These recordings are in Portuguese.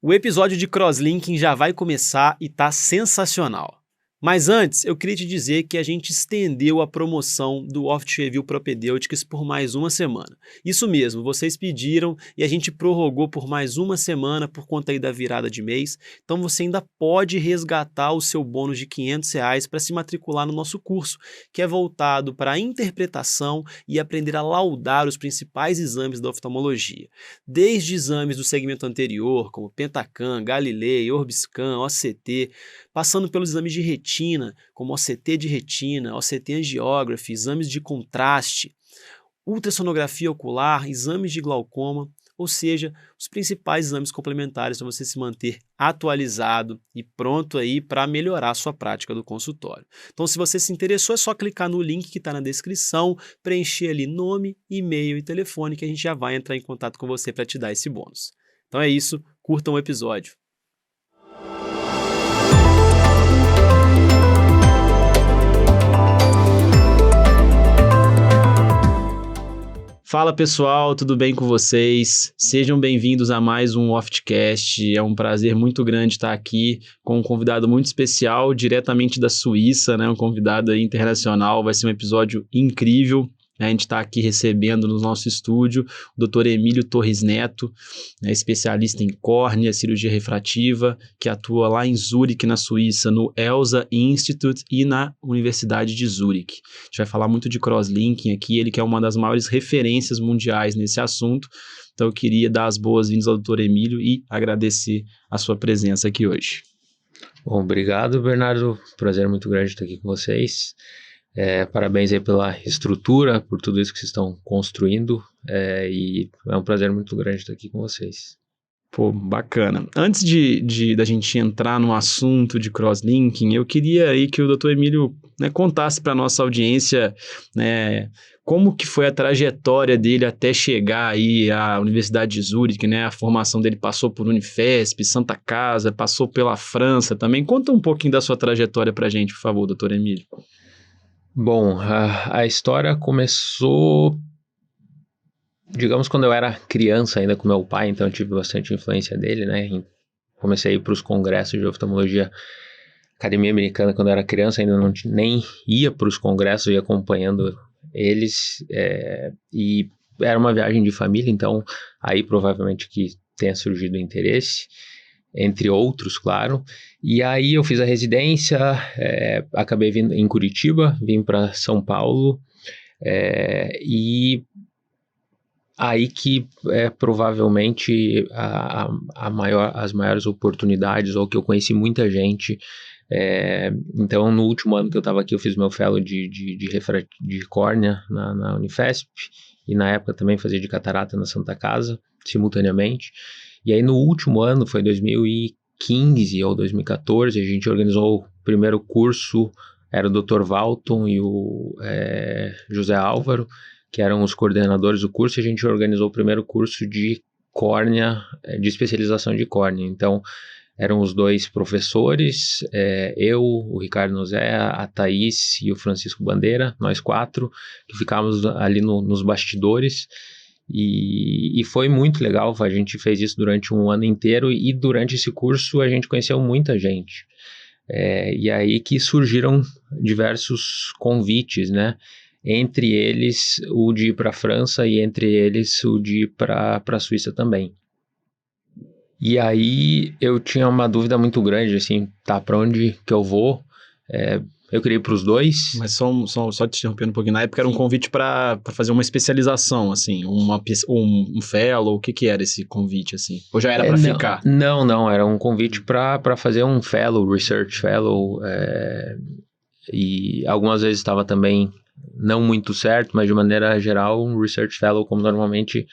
O episódio de Crosslinking já vai começar e tá sensacional. Mas antes, eu queria te dizer que a gente estendeu a promoção do Oft Review Propedêuticas por mais uma semana. Isso mesmo, vocês pediram e a gente prorrogou por mais uma semana por conta aí da virada de mês. Então você ainda pode resgatar o seu bônus de R$ 500 para se matricular no nosso curso, que é voltado para a interpretação e aprender a laudar os principais exames da oftalmologia. Desde exames do segmento anterior, como Pentacam, Galilei, Orbiscan, OCT, passando pelos exames de retina, como OCT de retina, OCT angiography, exames de contraste, ultrassonografia ocular, exames de glaucoma, ou seja, os principais exames complementares para você se manter atualizado e pronto aí para melhorar a sua prática do consultório. Então, se você se interessou, é só clicar no link que está na descrição, preencher ali nome, e-mail e telefone que a gente já vai entrar em contato com você para te dar esse bônus. Então é isso, curtam o episódio. Fala pessoal, tudo bem com vocês? Sejam bem-vindos a mais um Oftcast. É um prazer muito grande estar aqui com um convidado muito especial, diretamente da Suíça, né? Um convidado aí internacional. Vai ser um episódio incrível. A gente está aqui recebendo no nosso estúdio o Dr. Emílio Torres Neto, especialista em córnea, cirurgia refrativa, que atua lá em Zurique, na Suíça, no ELSA Institute e na Universidade de Zurique. A gente vai falar muito de crosslinking aqui, ele que é uma das maiores referências mundiais nesse assunto. Então eu queria dar as boas-vindas ao Dr. Emílio e agradecer a sua presença aqui hoje. Bom, obrigado, Bernardo. Prazer muito grande estar aqui com vocês. Parabéns aí pela estrutura, por tudo isso que vocês estão construindo, e é um prazer muito grande estar aqui com vocês. Pô, bacana. Antes da gente entrar no assunto de crosslinking, eu queria aí que o Dr. Emílio, né, contasse para a nossa audiência, né, como que foi a trajetória dele até chegar aí à Universidade de Zurique, né? A formação dele passou por Unifesp, Santa Casa, passou pela França também. Conta um pouquinho da sua trajetória para a gente, por favor, Dr. Emílio. Bom, a história começou, digamos, quando eu era criança ainda com meu pai, então eu tive bastante influência dele, né? Comecei a ir para os congressos de oftalmologia, academia americana, quando eu era criança, ainda nem ia para os congressos, ia acompanhando eles, e era uma viagem de família, então aí provavelmente que tenha surgido o interesse, entre outros, claro. E aí eu fiz a residência, acabei vindo em Curitiba, vim para São Paulo, e aí que provavelmente as maiores oportunidades, ou que eu conheci muita gente. Então, no último ano que eu estava aqui, eu fiz meu fellow de córnea na Unifesp, e na época também fazia de catarata na Santa Casa, simultaneamente. E aí no último ano, foi 2015 ou 2014, a gente organizou o primeiro curso, era o Dr. Walton e o José Álvaro, que eram os coordenadores do curso, e a gente organizou o primeiro curso de córnea, de especialização de córnea. Então, eram os dois professores, eu, o Ricardo Nozé, a Thaís e o Francisco Bandeira, nós quatro, que ficávamos ali nos bastidores. E foi muito legal, a gente fez isso durante um ano inteiro, e durante esse curso a gente conheceu muita gente. E aí que surgiram diversos convites, né? Entre eles o de ir para a França, e entre eles o de ir para a Suíça também. E aí eu tinha uma dúvida muito grande, assim, para onde que eu vou? Eu queria ir para os dois. Mas só te interrompendo um pouquinho, na época era um convite para fazer uma especialização, assim, um fellow, o que era esse convite, assim? Ou já era para ficar? Não, era um convite para fazer um fellow, research fellow, e algumas vezes estava também não muito certo, mas de maneira geral um research fellow, como normalmente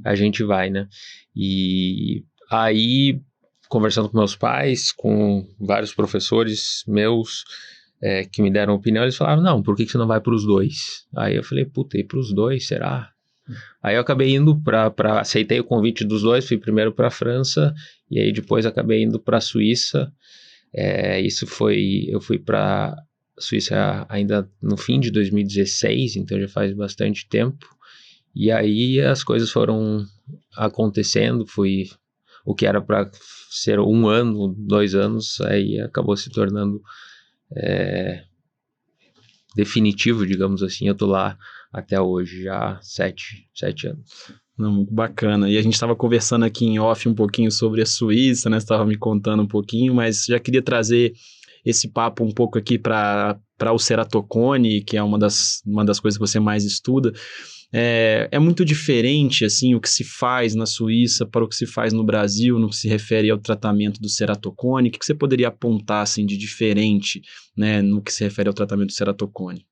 a gente vai, né? E aí, conversando com meus pais, com vários professores meus, que me deram opinião, eles falaram, não, por que você não vai para os dois? Aí eu falei, puta, ir para os dois, será? Aí eu acabei indo aceitei o convite dos dois, fui primeiro para a França, e aí depois acabei indo para a Suíça. Eu fui para a Suíça ainda no fim de 2016, então já faz bastante tempo. E aí as coisas foram acontecendo, fui o que era para ser 1 ano, 2 anos, aí acabou se tornando definitivo, digamos assim. Eu tô lá até hoje, já há 7 anos. Não, muito bacana. E a gente estava conversando aqui em off um pouquinho sobre a Suíça, né? Você estava me contando um pouquinho, mas já queria trazer esse papo um pouco aqui para o ceratocone, que é uma das coisas que você mais estuda. É muito diferente, assim, o que se faz na Suíça para o que se faz no Brasil, no que se refere ao tratamento do ceratocone. O que você poderia apontar, assim, de diferente, né, no que se refere ao tratamento do ceratocone?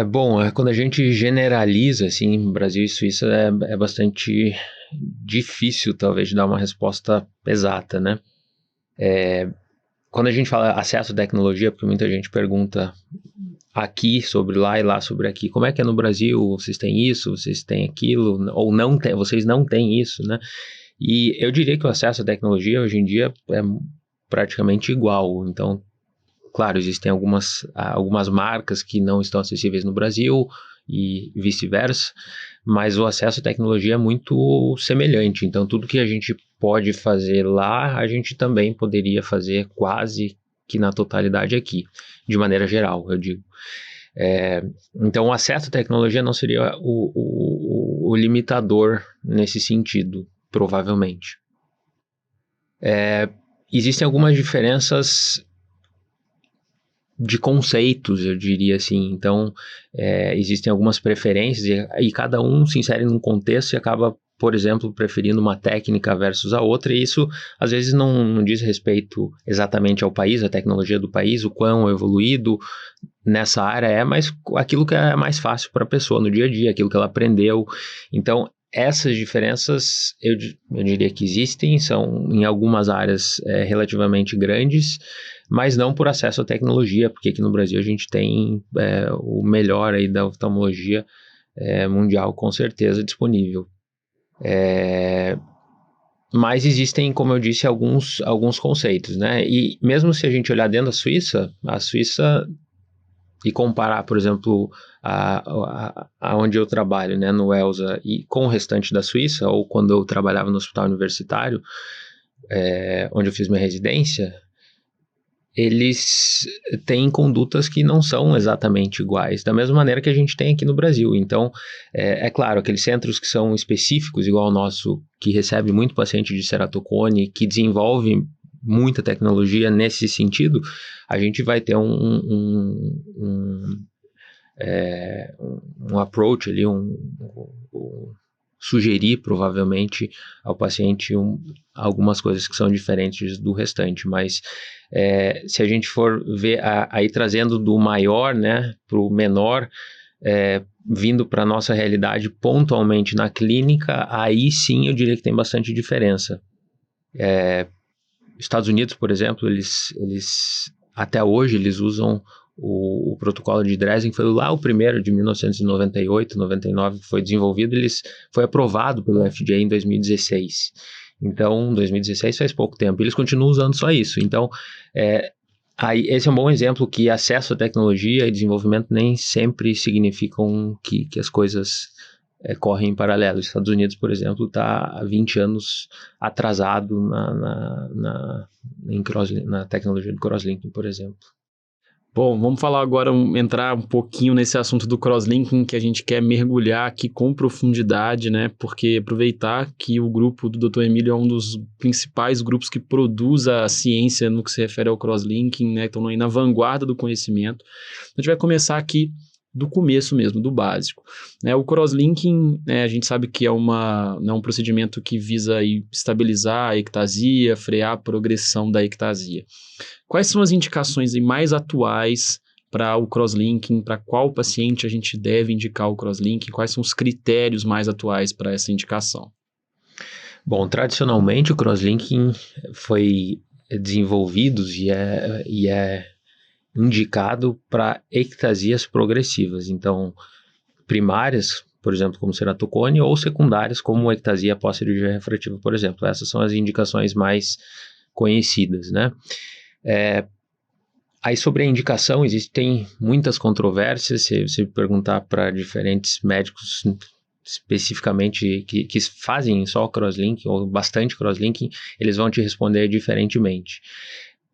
Bom, quando a gente generaliza, assim, Brasil e Suíça, é bastante difícil, talvez, de dar uma resposta exata, né? Quando a gente fala acesso à tecnologia, porque muita gente pergunta aqui sobre lá e lá sobre aqui, como é que é no Brasil? Vocês têm isso? Vocês têm aquilo? Ou não tem, vocês não têm isso, né? E eu diria que o acesso à tecnologia hoje em dia é praticamente igual. Então, claro, existem algumas marcas que não estão acessíveis no Brasil e vice-versa, mas o acesso à tecnologia é muito semelhante. Então, tudo que a gente pode fazer lá, a gente também poderia fazer quase que na totalidade aqui, de maneira geral, eu digo. Então, o acesso à tecnologia não seria o limitador nesse sentido, provavelmente. Existem algumas diferenças de conceitos, eu diria assim. Então, existem algumas preferências e cada um se insere num contexto e acaba, por exemplo, preferindo uma técnica versus a outra, e isso às vezes não diz respeito exatamente ao país, à tecnologia do país, o quão evoluído nessa área mas aquilo que é mais fácil para a pessoa no dia a dia, aquilo que ela aprendeu. Então, essas diferenças eu diria que existem, são em algumas áreas relativamente grandes, mas não por acesso à tecnologia, porque aqui no Brasil a gente tem o melhor aí da oftalmologia mundial com certeza disponível. Mas existem, como eu disse, alguns conceitos, né? E mesmo se a gente olhar dentro da Suíça e comparar, por exemplo, onde eu trabalho, né, no ELSA, e com o restante da Suíça, ou quando eu trabalhava no hospital universitário, onde eu fiz minha residência, eles têm condutas que não são exatamente iguais, da mesma maneira que a gente tem aqui no Brasil. Então, claro, aqueles centros que são específicos, igual o nosso, que recebe muito paciente de ceratocone, que desenvolve muita tecnologia nesse sentido, a gente vai ter um approach ali, sugerir provavelmente ao paciente algumas coisas que são diferentes do restante, mas se a gente for ver aí trazendo do maior, né, para o menor, vindo para a nossa realidade pontualmente na clínica, aí sim eu diria que tem bastante diferença. Estados Unidos, por exemplo, eles até hoje eles usam o protocolo de Dresden, foi lá o primeiro de 1998, 99 que foi desenvolvido, foi aprovado pelo FDA em 2016. Então, 2016 faz pouco tempo. Eles continuam usando só isso. Então, aí, esse é um bom exemplo que acesso à tecnologia e desenvolvimento nem sempre significam que as coisas correm em paralelo. Os Estados Unidos, por exemplo, está há 20 anos atrasado na tecnologia do crosslinking, por exemplo. Bom, vamos falar agora, entrar um pouquinho nesse assunto do crosslinking que a gente quer mergulhar aqui com profundidade, né? Porque aproveitar que o grupo do Dr. Emílio é um dos principais grupos que produz a ciência no que se refere ao crosslinking, né? Estão aí na vanguarda do conhecimento. A gente vai começar aqui do começo mesmo, do básico. O crosslinking, a gente sabe que é um procedimento que visa aí estabilizar a ectasia, frear a progressão da ectasia. Quais são as indicações aí mais atuais para o crosslinking? Para qual paciente a gente deve indicar o crosslinking? Quais são os critérios mais atuais para essa indicação? Bom, tradicionalmente o crosslinking foi desenvolvido e é indicado para ectasias progressivas, então primárias, por exemplo, como ceratocone, ou secundárias, como ectasia pós-cirurgia refrativa, por exemplo. Essas são as indicações mais conhecidas, né? Aí sobre a indicação, existem muitas controvérsias. Se você perguntar para diferentes médicos, especificamente que fazem só crosslinking ou bastante crosslinking, eles vão te responder diferentemente.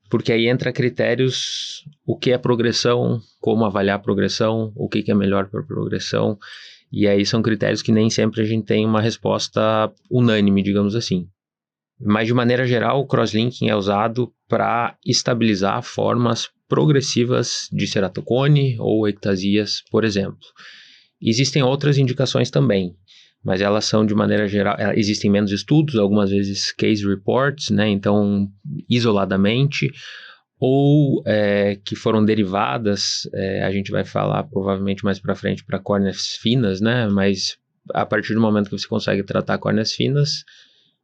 Porque aí entra critérios, o que é progressão, como avaliar a progressão, o que é melhor para progressão, e aí são critérios que nem sempre a gente tem uma resposta unânime, digamos assim. Mas de maneira geral, o crosslinking é usado para estabilizar formas progressivas de ceratocone ou ectasias, por exemplo. Existem outras indicações também, mas elas são de maneira geral, existem menos estudos, algumas vezes case reports, né, então isoladamente, ou que foram derivadas, a gente vai falar provavelmente mais para frente para córneas finas, né, mas a partir do momento que você consegue tratar córneas finas,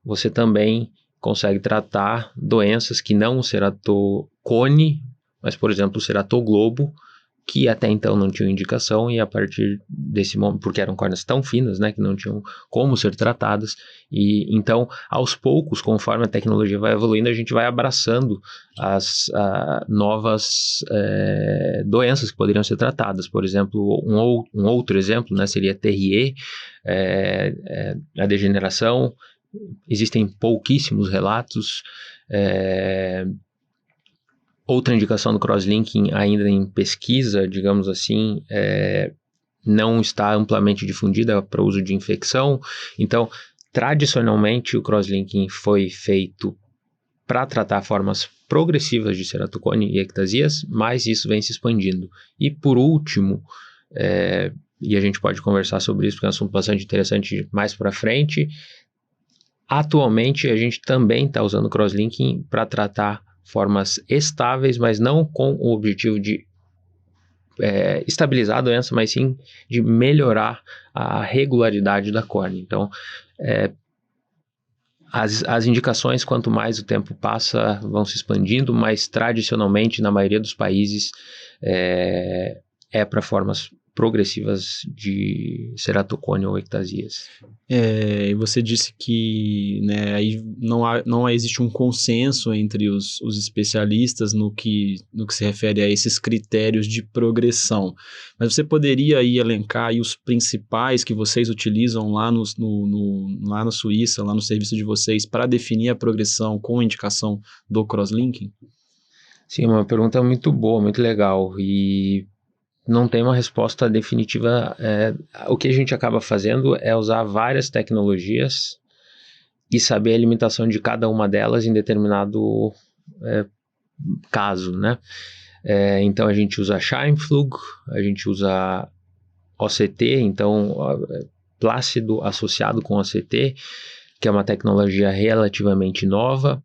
você também consegue tratar doenças que não o ceratocone, mas por exemplo o ceratoglobo, que até então não tinham indicação, e a partir desse momento, porque eram córneas tão finas, né, que não tinham como ser tratadas, e então, aos poucos, conforme a tecnologia vai evoluindo, a gente vai abraçando as novas doenças que poderiam ser tratadas. Por exemplo, um outro exemplo, né, seria TRE, a degeneração. Existem pouquíssimos relatos. Outra indicação do crosslinking ainda em pesquisa, digamos assim, não está amplamente difundida para uso de infecção. Então, tradicionalmente, o crosslinking foi feito para tratar formas progressivas de ceratocone e ectasias, mas isso vem se expandindo. E por último, e a gente pode conversar sobre isso, porque é um assunto bastante interessante mais para frente, atualmente a gente também está usando o crosslinking para tratar formas estáveis, mas não com o objetivo de estabilizar a doença, mas sim de melhorar a regularidade da córnea. Então, as indicações, quanto mais o tempo passa, vão se expandindo, mas tradicionalmente, na maioria dos países, para formas progressivas de ceratocone ou ectasias. E você disse que, né, aí não existe um consenso entre os especialistas no que se refere a esses critérios de progressão. Mas você poderia aí elencar aí os principais que vocês utilizam lá lá na Suíça, lá no serviço de vocês, para definir a progressão com a indicação do crosslinking? Sim, uma pergunta muito boa, muito legal, e não tem uma resposta definitiva. O que a gente acaba fazendo é usar várias tecnologias e saber a limitação de cada uma delas em determinado caso, né? Então a gente usa Scheimpflug, a gente usa OCT, então plácido associado com OCT, que é uma tecnologia relativamente nova.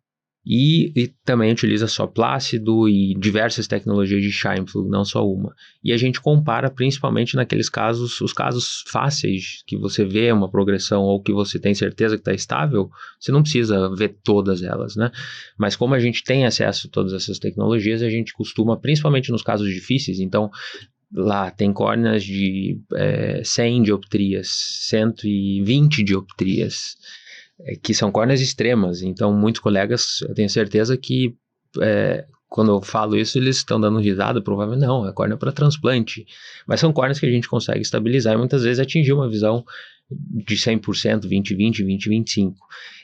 E também utiliza só plácido e diversas tecnologias de Scheimpflug, não só uma. E a gente compara principalmente naqueles casos, os casos fáceis, que você vê uma progressão ou que você tem certeza que está estável, você não precisa ver todas elas, né? Mas como a gente tem acesso a todas essas tecnologias, a gente costuma, principalmente nos casos difíceis, então lá tem córneas de 100 dioptrias, 120 dioptrias, que são córneas extremas. Então muitos colegas, eu tenho certeza que quando eu falo isso, eles estão dando risada, provavelmente não, é córnea para transplante, mas são córneas que a gente consegue estabilizar e muitas vezes atingir uma visão de 100%, 20/20, 20/25,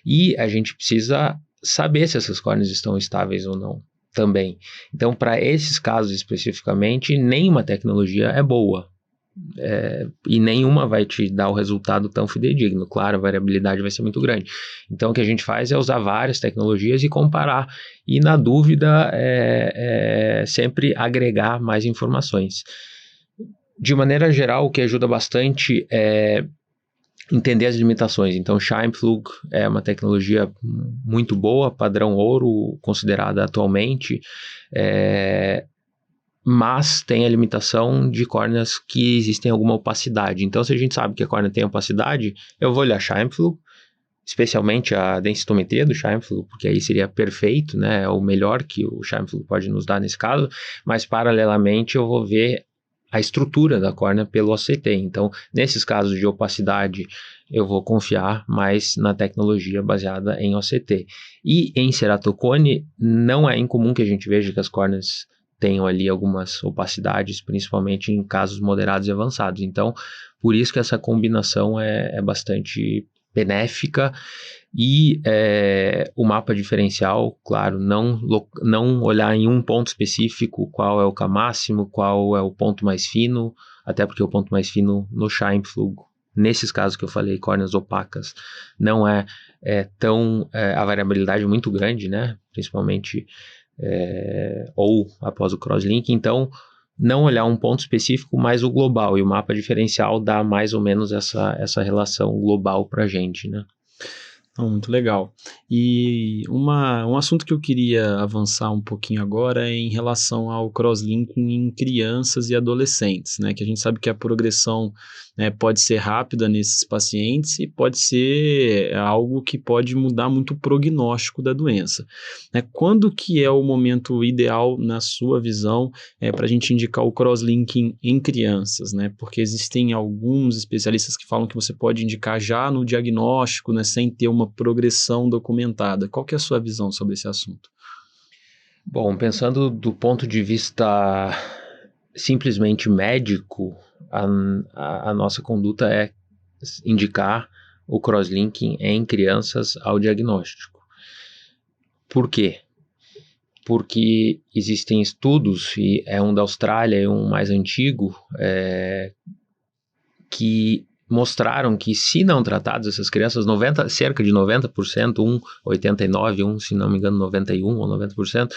e a gente precisa saber se essas córneas estão estáveis ou não também. Então, para esses casos especificamente, nenhuma tecnologia é boa. E nenhuma vai te dar o resultado tão fidedigno. Claro, a variabilidade vai ser muito grande. Então, o que a gente faz é usar várias tecnologias e comparar. E, na dúvida, sempre agregar mais informações. De maneira geral, o que ajuda bastante é entender as limitações. Então, Scheimpflug é uma tecnologia muito boa, padrão ouro, considerada atualmente, mas tem a limitação de córneas que existem alguma opacidade. Então, se a gente sabe que a córnea tem opacidade, eu vou olhar Scheimpflug, especialmente a densitometria do Scheimpflug, porque aí seria perfeito, né? É o melhor que o Scheimpflug pode nos dar nesse caso, mas paralelamente eu vou ver a estrutura da córnea pelo OCT. Então, nesses casos de opacidade, eu vou confiar mais na tecnologia baseada em OCT. E em ceratocone, não é incomum que a gente veja que as córneas tenham ali algumas opacidades, principalmente em casos moderados e avançados. Então, por isso que essa combinação é bastante benéfica. E o mapa diferencial, claro, não olhar em um ponto específico qual é o K máximo, qual é o ponto mais fino, até porque o ponto mais fino no Scheimpflug, nesses casos que eu falei, córneas opacas, não tão a variabilidade é muito grande, né? Principalmente ou após o crosslink. Então, não olhar um ponto específico, mas o global, e o mapa diferencial dá mais ou menos essa relação global para a gente, né? Muito legal. E um assunto que eu queria avançar um pouquinho agora é em relação ao crosslinking em crianças e adolescentes, né? Que a gente sabe que a progressão, né, pode ser rápida nesses pacientes e pode ser algo que pode mudar muito o prognóstico da doença. Né? Quando que é o momento ideal, na sua visão, para a gente indicar o crosslinking em crianças, né? Porque existem alguns especialistas que falam que você pode indicar já no diagnóstico, né, sem ter uma progressão documentada. Qual que é a sua visão sobre esse assunto? Bom, pensando do ponto de vista simplesmente médico, a nossa conduta é indicar o crosslinking em crianças ao diagnóstico. Por quê? Porque existem estudos, e é um da Austrália e um mais antigo, que mostraram que, se não tratadas, essas crianças, cerca de 90%, 89%, se não me engano, 91% ou 90%,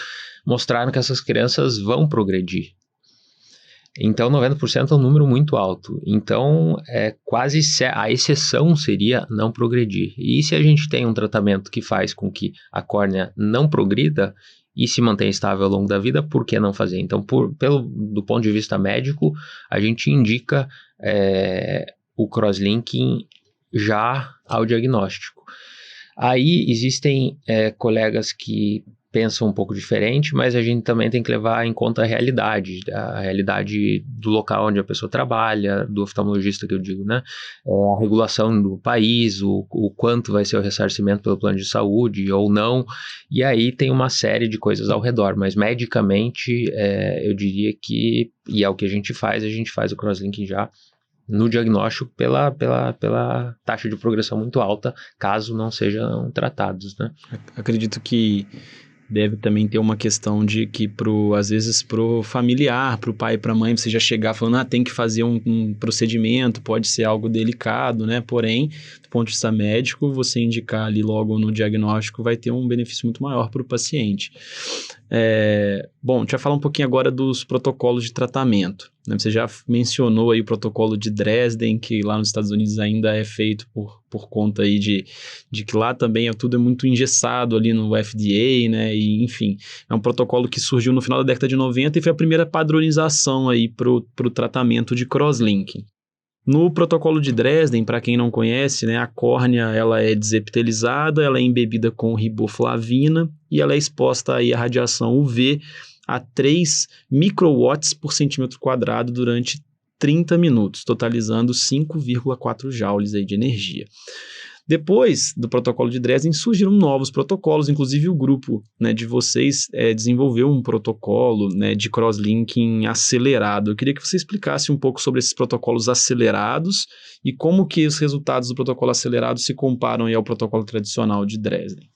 mostraram que essas crianças vão progredir. Então, 90% é um número muito alto. Então, quase a exceção seria não progredir. E se a gente tem um tratamento que faz com que a córnea não progrida e se mantenha estável ao longo da vida, por que não fazer? Então, do ponto de vista médico, a gente indica o crosslinking já ao diagnóstico. Aí existem colegas que pensam um pouco diferente, mas a gente também tem que levar em conta a realidade do local onde a pessoa trabalha, do oftalmologista que eu digo, né? A regulação do país, o quanto vai ser o ressarcimento pelo plano de saúde ou não, e aí tem uma série de coisas ao redor, mas medicamente eu diria que, e é o que a gente faz o crosslinking já no diagnóstico pela taxa de progressão muito alta, caso não sejam tratados, né? Acredito que deve também ter uma questão de que, às vezes, pro familiar, pro pai e pra mãe, você já chegar falando, tem que fazer um procedimento, pode ser algo delicado, né? Porém, do ponto de vista médico, você indicar ali logo no diagnóstico vai ter um benefício muito maior para o paciente. Bom, deixa eu falar um pouquinho agora dos protocolos de tratamento. Né? Você já mencionou aí o protocolo de Dresden, que lá nos Estados Unidos ainda é feito por conta aí de que lá também tudo é muito engessado ali no FDA, né? E, enfim, é um protocolo que surgiu no final da década de 90 e foi a primeira padronização aí pro tratamento de crosslinking. No protocolo de Dresden, para quem não conhece, né, a córnea ela é desepitelizada, ela é embebida com riboflavina e ela é exposta aí à radiação UV a 3 microwatts por centímetro quadrado durante 30 minutos, totalizando 5,4 joules aí de energia. Depois do protocolo de Dresden, surgiram novos protocolos, inclusive o grupo, né, de vocês desenvolveu um protocolo, né, de crosslinking acelerado. Eu queria que você explicasse um pouco sobre esses protocolos acelerados e como que os resultados do protocolo acelerado se comparam aí ao protocolo tradicional de Dresden.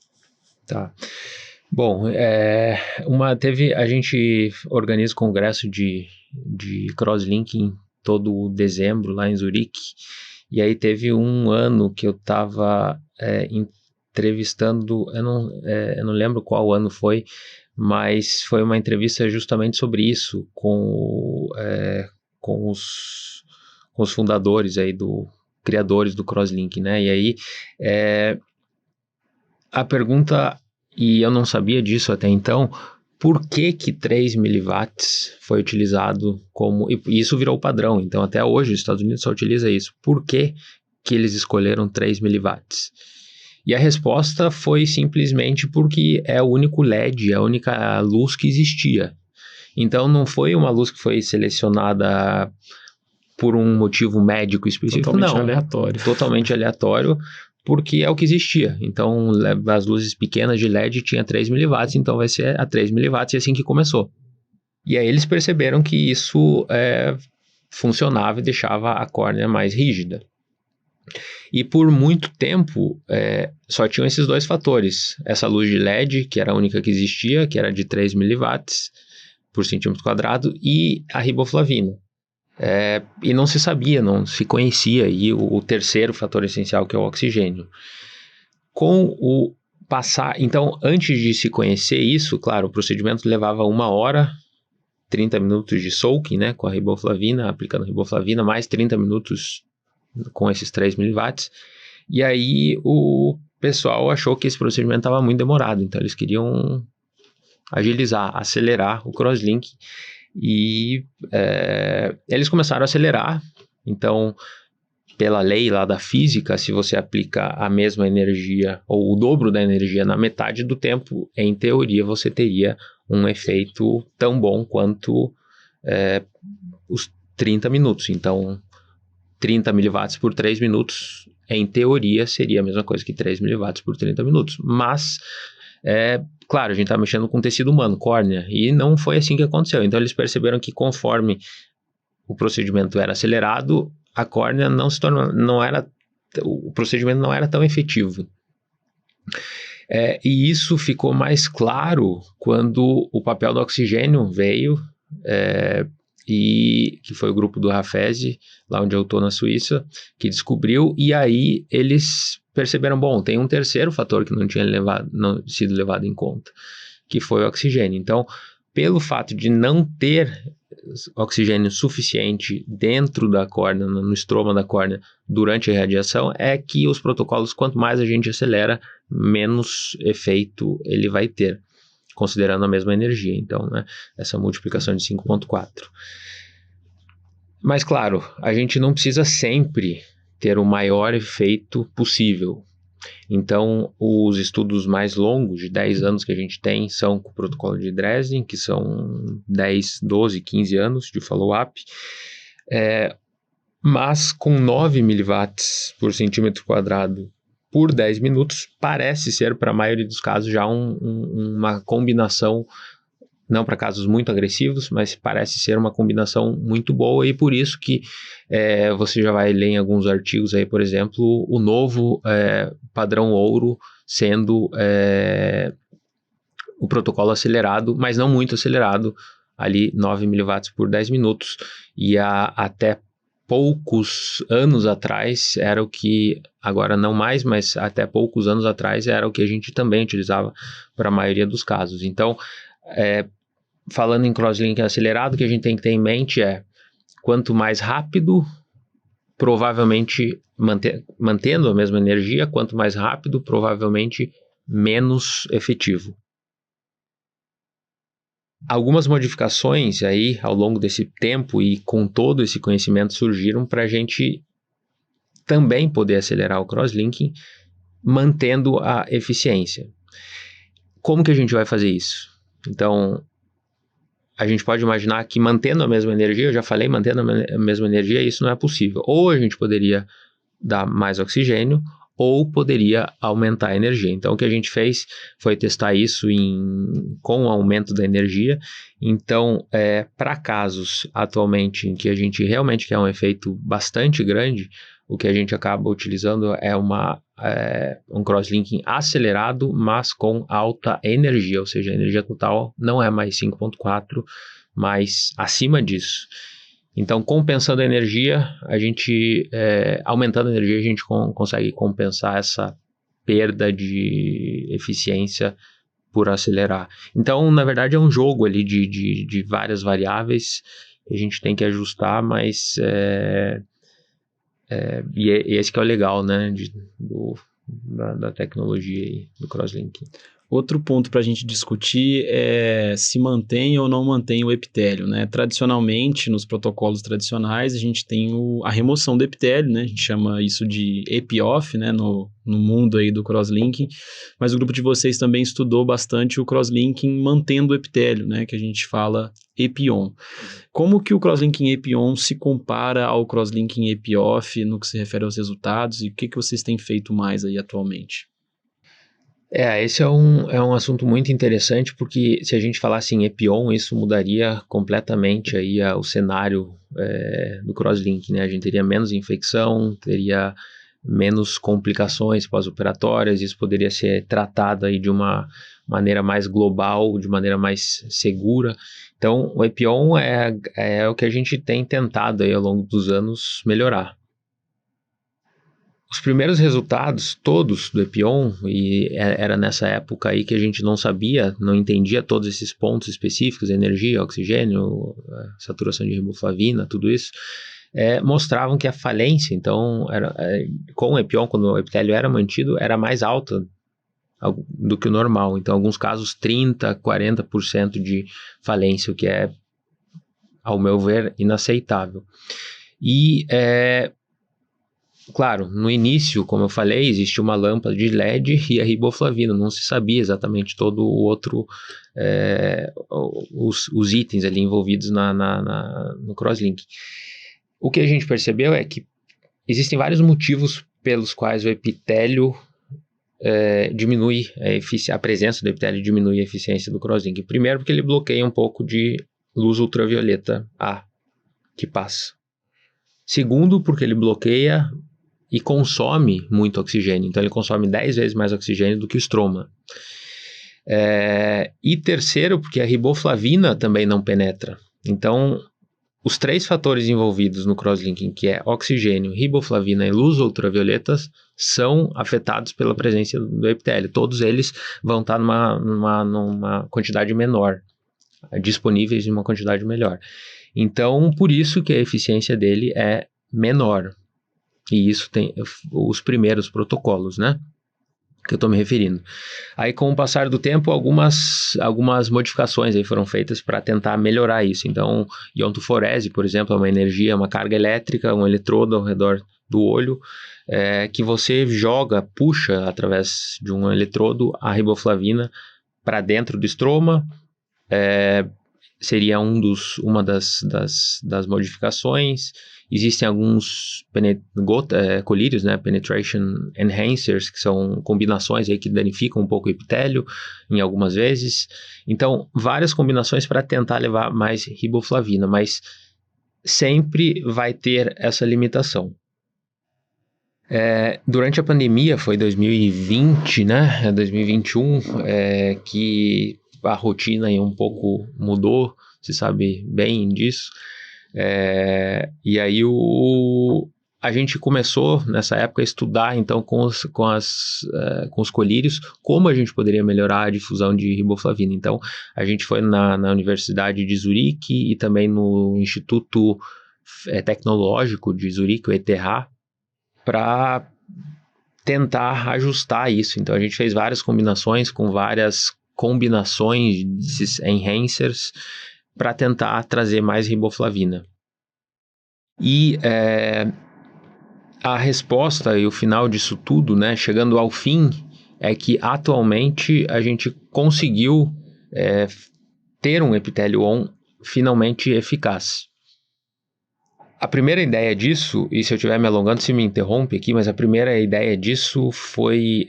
Tá. Bom, a gente organiza o congresso de crosslinking todo dezembro lá em Zurique. E aí teve um ano que eu estava entrevistando, eu não lembro qual ano foi, mas foi uma entrevista justamente sobre isso, com os fundadores aí, criadores do crosslink, né? E aí a pergunta, e eu não sabia disso até então, por que 3 miliwatts foi utilizado como... E isso virou padrão, então até hoje os Estados Unidos só utiliza isso. Por que eles escolheram 3 miliwatts? E a resposta foi simplesmente porque é o único LED, a única luz que existia. Então não foi uma luz que foi selecionada por um motivo médico específico, Totalmente aleatório. Totalmente aleatório, porque é o que existia. Então, as luzes pequenas de LED tinha 3 miliwatts, então vai ser a 3 miliwatts, e assim que começou. E aí eles perceberam que isso funcionava e deixava a córnea mais rígida. E por muito tempo, só tinham esses dois fatores. Essa luz de LED, que era a única que existia, que era de 3 miliwatts por centímetro quadrado, e a riboflavina. E não se sabia, não se conhecia. E o terceiro fator essencial, que é o oxigênio. Então, antes de se conhecer isso, claro, o procedimento levava 1 hora, 30 minutos de soaking, né, com a riboflavina, aplicando a riboflavina, mais 30 minutos com esses 3 miliwatts. E aí o pessoal achou que esse procedimento estava muito demorado, então eles queriam agilizar, acelerar o crosslink. E eles começaram a acelerar. Então, pela lei lá da física, se você aplica a mesma energia ou o dobro da energia na metade do tempo, em teoria você teria um efeito tão bom quanto os 30 minutos. Então, 30 miliwatts por 3 minutos, em teoria, seria a mesma coisa que 3 miliwatts por 30 minutos. Mas, claro, a gente está mexendo com tecido humano, córnea, e não foi assim que aconteceu. Então, eles perceberam que conforme o procedimento era acelerado, a córnea o procedimento não era tão efetivo. E isso ficou mais claro quando o papel do oxigênio veio, e que foi o grupo do Rafezi, lá onde eu estou na Suíça, que descobriu, e aí eles perceberam, bom, tem um terceiro fator que não tinha sido levado em conta, que foi o oxigênio. Então, pelo fato de não ter oxigênio suficiente dentro da córnea, no estroma da córnea, durante a irradiação, é que os protocolos, quanto mais a gente acelera, menos efeito ele vai ter, considerando a mesma energia. Então, né, essa multiplicação de 5.4. Mas, claro, a gente não precisa sempre ter o maior efeito possível. Então, os estudos mais longos, de 10 anos que a gente tem, são com o protocolo de Dresden, que são 10, 12, 15 anos de follow-up, mas com 9 miliwatts por centímetro quadrado por 10 minutos, parece ser, para a maioria dos casos, já uma combinação, não para casos muito agressivos, mas parece ser uma combinação muito boa, e por isso que você já vai ler em alguns artigos aí, por exemplo, o novo padrão ouro sendo o protocolo acelerado, mas não muito acelerado, ali 9 miliwatts por 10 minutos, e até poucos anos atrás era o que, agora não mais, mas até poucos anos atrás era o que a gente também utilizava para a maioria dos casos. Então, falando em crosslink acelerado, o que a gente tem que ter em mente quanto mais rápido, provavelmente mantendo a mesma energia, quanto mais rápido, provavelmente menos efetivo. Algumas modificações aí ao longo desse tempo e com todo esse conhecimento surgiram para a gente também poder acelerar o crosslinking, mantendo a eficiência. Como que a gente vai fazer isso? Então, a gente pode imaginar que mantendo a mesma energia, eu já falei, mantendo a mesma energia, isso não é possível. Ou a gente poderia dar mais oxigênio, ou poderia aumentar a energia. Então, o que a gente fez foi testar isso com o aumento da energia. Então, para casos atualmente em que a gente realmente quer um efeito bastante grande, o que a gente acaba utilizando é um crosslinking acelerado, mas com alta energia, ou seja, a energia total não é mais 5.4, mas acima disso. Então, compensando a energia, aumentando a energia, a gente consegue compensar essa perda de eficiência por acelerar. Então, na verdade, é um jogo ali de várias variáveis que a gente tem que ajustar, mas esse que é o legal, né, da tecnologia aí, do crosslinking. Outro ponto para a gente discutir é se mantém ou não mantém o epitélio, né? Tradicionalmente, nos protocolos tradicionais, a gente tem a remoção do epitélio, né? A gente chama isso de epi-off, né? No mundo aí do crosslinking, mas o grupo de vocês também estudou bastante o crosslinking mantendo o epitélio, né? Que a gente fala epi-on. Como que o crosslinking epi-on se compara ao crosslinking epi-off no que se refere aos resultados, e o que vocês têm feito mais aí atualmente? Esse é um assunto muito interessante, porque se a gente falasse em Epion, isso mudaria completamente aí o cenário do crosslink, né? A gente teria menos infecção, teria menos complicações pós-operatórias, isso poderia ser tratado aí de uma maneira mais global, de maneira mais segura. Então, o Epion é o que a gente tem tentado aí ao longo dos anos melhorar. Os primeiros resultados todos do Epion, e era nessa época aí que a gente não sabia, não entendia todos esses pontos específicos, energia, oxigênio, saturação de riboflavina, tudo isso, mostravam que a falência, então, com o Epion, quando o epitélio era mantido, era mais alta do que o normal. Então, em alguns casos, 30%, 40% de falência, o que é, ao meu ver, inaceitável. E claro, no início, como eu falei, existia uma lâmpada de LED e a riboflavina, não se sabia exatamente todo o outro, os itens ali envolvidos no crosslink. O que a gente percebeu é que existem vários motivos pelos quais o epitélio diminui a presença do epitélio diminui a eficiência do crosslink. Primeiro, porque ele bloqueia um pouco de luz ultravioleta A que passa. Segundo, porque ele bloqueia e consome muito oxigênio. Então, ele consome 10 vezes mais oxigênio do que o estroma. E terceiro, porque a riboflavina também não penetra. Então, os 3 fatores envolvidos no crosslinking, que é oxigênio, riboflavina e luz ultravioletas, são afetados pela presença do epitélio. Todos eles vão estar numa quantidade menor, disponíveis em uma quantidade melhor. Então, por isso que a eficiência dele é menor. E isso tem os primeiros protocolos, né? Que eu estou me referindo. Aí, com o passar do tempo, algumas modificações aí foram feitas para tentar melhorar isso. Então, iontoforese, por exemplo, é uma energia, uma carga elétrica, um eletrodo ao redor do olho, que você puxa através de um eletrodo a riboflavina para dentro do estroma. Seria uma das modificações. Existem alguns colírios, né, penetration enhancers, que são combinações aí que danificam um pouco o epitélio em algumas vezes. Então, várias combinações para tentar levar mais riboflavina, mas sempre vai ter essa limitação. Durante a pandemia, foi 2020, né, 2021, que a rotina aí um pouco mudou, você sabe bem disso. E aí a gente começou nessa época a estudar então com os colírios como a gente poderia melhorar a difusão de riboflavina. Então a gente foi na Universidade de Zurique e também no Instituto Tecnológico de Zurique, o ETH, para tentar ajustar isso. Então a gente fez várias combinações com várias combinações desses enhancers para tentar trazer mais riboflavina. E a resposta e o final disso tudo, né, chegando ao fim, é que atualmente a gente conseguiu ter um epitélio ON finalmente eficaz. A primeira ideia disso, e se eu estiver me alongando, se me interrompe aqui, mas a primeira ideia disso foi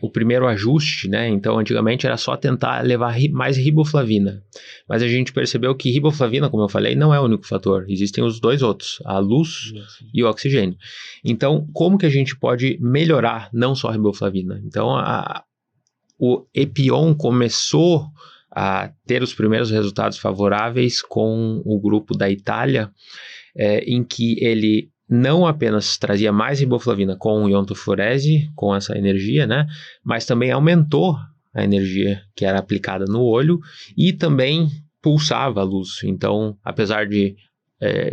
o primeiro ajuste, né? Então, antigamente era só tentar levar mais riboflavina. Mas a gente percebeu que riboflavina, como eu falei, não é o único fator. Existem os 2 outros, a luz e o oxigênio. Então, como que a gente pode melhorar não só a riboflavina? Então, o Epion começou a ter os primeiros resultados favoráveis com o grupo da Itália, em que ele não apenas trazia mais riboflavina com iontoforese, com essa energia, né, mas também aumentou a energia que era aplicada no olho e também pulsava a luz. Então, apesar de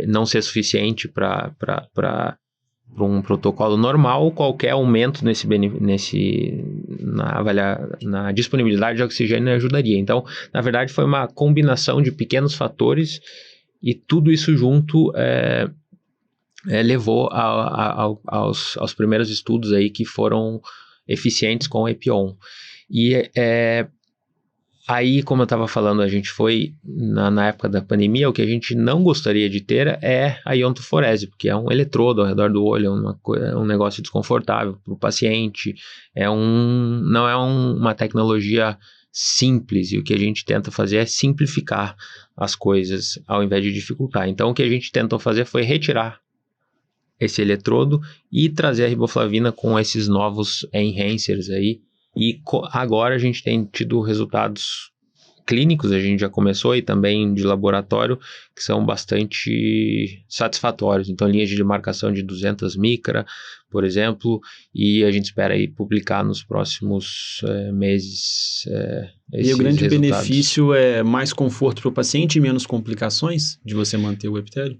não ser suficiente para um protocolo normal, qualquer aumento na disponibilidade de oxigênio ajudaria. Então, na verdade, foi uma combinação de pequenos fatores e tudo isso junto levou aos primeiros estudos aí que foram eficientes com o Epion. E Aí, como eu estava falando, a gente foi na época da pandemia, o que a gente não gostaria de ter é a iontoforese, porque é um eletrodo ao redor do olho, é um negócio desconfortável para o paciente, não é uma tecnologia simples, e o que a gente tenta fazer é simplificar as coisas ao invés de dificultar. Então, o que a gente tentou fazer foi retirar esse eletrodo e trazer a riboflavina com esses novos enhancers aí. E agora a gente tem tido resultados clínicos, a gente já começou, e também de laboratório, que são bastante satisfatórios. Então, linhas de demarcação de 200 micra, por exemplo, e a gente espera aí publicar nos próximos meses E o grande resultados. benefício é mais conforto para o paciente e menos complicações de você manter o epitélio?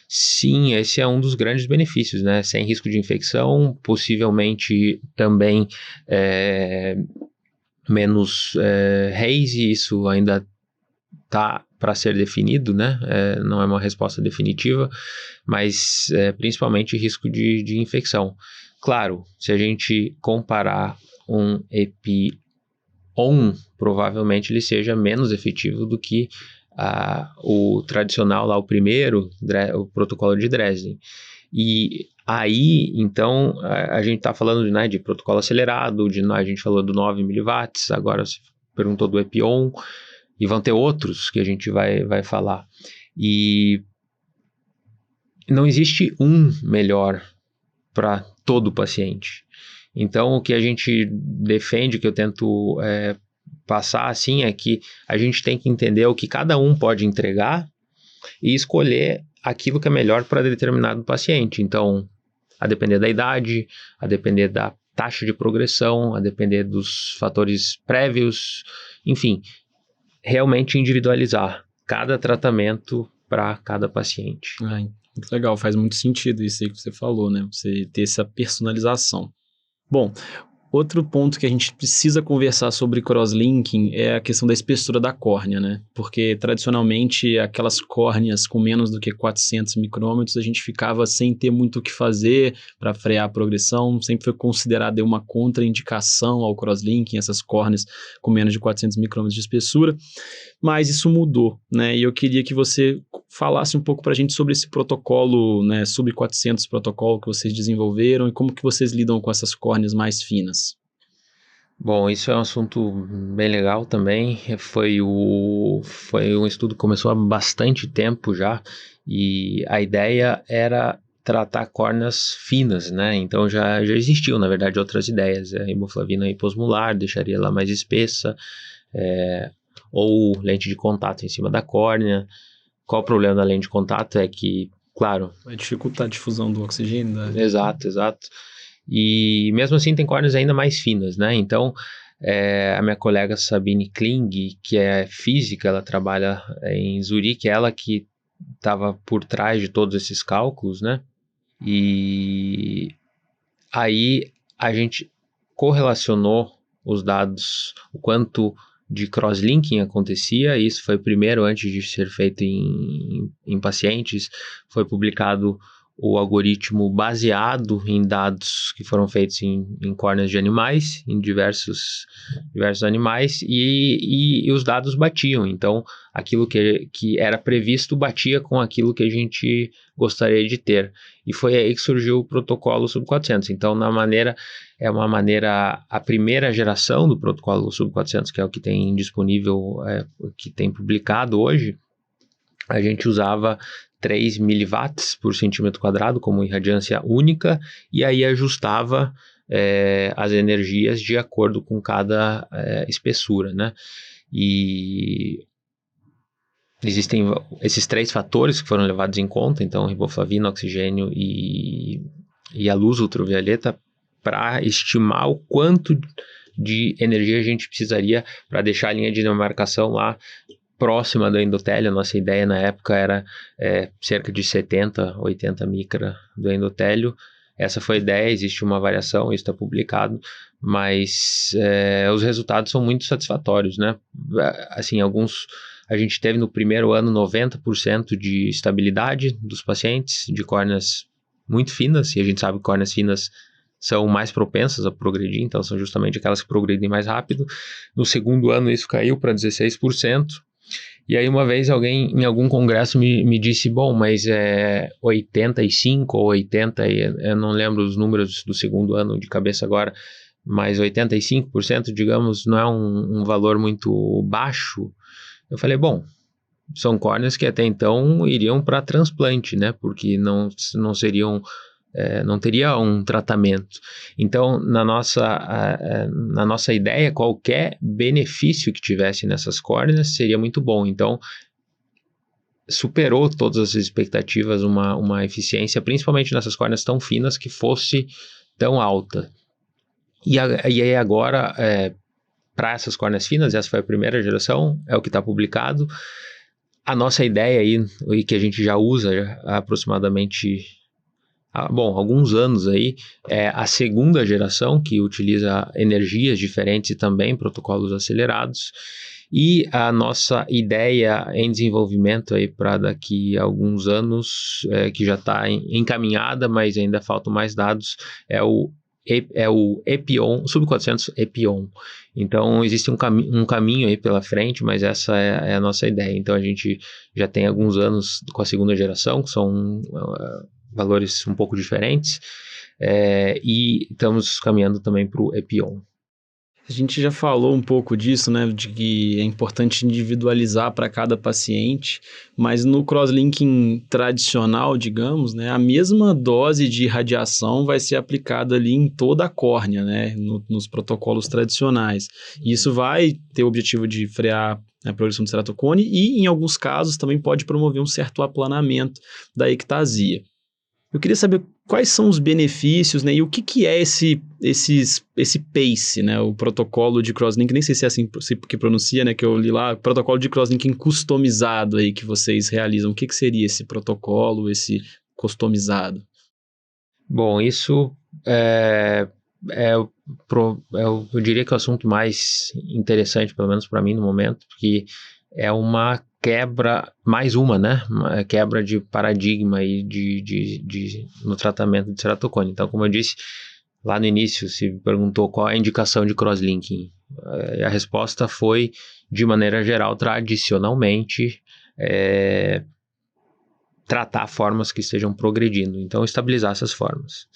Sim, esse é um dos grandes benefícios, né? Sem risco de infecção, possivelmente também menos haze, isso ainda está para ser definido, né? Não é uma resposta definitiva, mas principalmente risco de infecção. Claro, se a gente comparar um EpiOn, provavelmente ele seja menos efetivo do que o tradicional lá, o primeiro, o protocolo de Dresden. E aí, então, a gente está falando de protocolo acelerado, a gente falou do 9 mW, agora você perguntou do EpiOn, e vão ter outros que a gente vai falar. E não existe um melhor para todo paciente. Então, o que a gente defende, que eu tento passar assim, é que a gente tem que entender o que cada um pode entregar e escolher aquilo que é melhor para determinado paciente. Então, a depender da idade, a depender da taxa de progressão, a depender dos fatores prévios, enfim, realmente individualizar cada tratamento para cada paciente. Muito legal, faz muito sentido isso aí que você falou, né? Você ter essa personalização. Bom, outro ponto que a gente precisa conversar sobre crosslinking é a questão da espessura da córnea, né? Porque, tradicionalmente, aquelas córneas com menos do que 400 micrômetros, a gente ficava sem ter muito o que fazer para frear a progressão, sempre foi considerada uma contraindicação ao crosslinking, essas córneas com menos de 400 micrômetros de espessura, mas isso mudou, né? E eu queria que você falasse um pouco para a gente sobre esse protocolo, né, sub 400 protocolo que vocês desenvolveram e como que vocês lidam com essas córneas mais finas. Bom, isso é um assunto bem legal também. Foi um estudo que começou há bastante tempo já, e a ideia era tratar córneas finas, né? Então já existiam, na verdade, outras ideias. A riboflavina hiposmolar deixaria ela mais espessa, ou lente de contato em cima da córnea. Qual o problema da lente de contato? É que, claro... Vai dificultar a difusão do oxigênio, né? Exato. E mesmo assim tem córneas ainda mais finas, né? Então, a minha colega Sabine Kling, que é física, ela trabalha em Zurique, ela que estava por trás de todos esses cálculos, né? E aí a gente correlacionou os dados, o quanto de crosslinking acontecia. Isso foi primeiro, antes de ser feito em pacientes, foi publicado o algoritmo baseado em dados que foram feitos em córneas de animais, em diversos animais, e os dados batiam. Então, aquilo que era previsto batia com aquilo que a gente gostaria de ter. E foi aí que surgiu o protocolo sub 400. Então, a primeira geração do protocolo sub 400, que é o que tem disponível, que tem publicado hoje, a gente usava 3 miliwatts por centímetro quadrado como irradiância única, e aí ajustava as energias de acordo com cada espessura, né? E existem esses 3 fatores que foram levados em conta, então riboflavina, oxigênio e a luz ultravioleta, para estimar o quanto de energia a gente precisaria para deixar a linha de demarcação lá próxima do endotélio. A nossa ideia na época era cerca de 70, 80 micra do endotélio. Essa foi a ideia, existe uma variação, isso está publicado, mas os resultados são muito satisfatórios, né? Assim, a gente teve no primeiro ano 90% de estabilidade dos pacientes, de córneas muito finas, e a gente sabe que córneas finas são mais propensas a progredir, então são justamente aquelas que progredem mais rápido. No segundo ano isso caiu para 16%. E aí uma vez alguém em algum congresso me disse, bom, mas 85 ou 80, eu não lembro os números do segundo ano de cabeça agora, mas 85%, digamos, não é um valor muito baixo. Eu falei, bom, são córneas que até então iriam para transplante, né? Porque não seriam, não teria um tratamento. Então, na nossa ideia, qualquer benefício que tivesse nessas córneas seria muito bom. Então, superou todas as expectativas uma eficiência, principalmente nessas córneas tão finas, que fosse tão alta. E aí agora, para essas córneas finas, essa foi a primeira geração, é o que está publicado. A nossa ideia aí, e que a gente já usa há aproximadamente, alguns anos aí, é a segunda geração, que utiliza energias diferentes e também protocolos acelerados. E a nossa ideia em desenvolvimento aí para daqui a alguns anos, que já está encaminhada, mas ainda faltam mais dados, é o Epion, Sub-400 Epion. Então, existe um caminho aí pela frente, mas essa é a nossa ideia. Então, a gente já tem alguns anos com a segunda geração, que são valores um pouco diferentes, e estamos caminhando também para o Epion. A gente já falou um pouco disso, né, de que é importante individualizar para cada paciente, mas no crosslinking tradicional, digamos, né, a mesma dose de radiação vai ser aplicada ali em toda a córnea, né, nos protocolos tradicionais. E isso vai ter o objetivo de frear a progressão do ceratocone e, em alguns casos, também pode promover um certo aplanamento da ectasia. Eu queria saber quais são os benefícios, né, e o que é esse PACE, né, o protocolo de crosslinking, nem sei se é assim que pronuncia, né, que eu li lá, protocolo de crosslinking customizado aí que vocês realizam. O que seria esse protocolo, esse customizado? Bom, isso eu diria que é o assunto mais interessante, pelo menos para mim no momento, porque é uma quebra, mais uma, né? Uma quebra de paradigma aí no tratamento de ceratocone. Então, como eu disse lá no início, se me perguntou qual é a indicação de crosslinking, a resposta foi, de maneira geral, tradicionalmente, tratar formas que estejam progredindo. Então, estabilizar essas formas.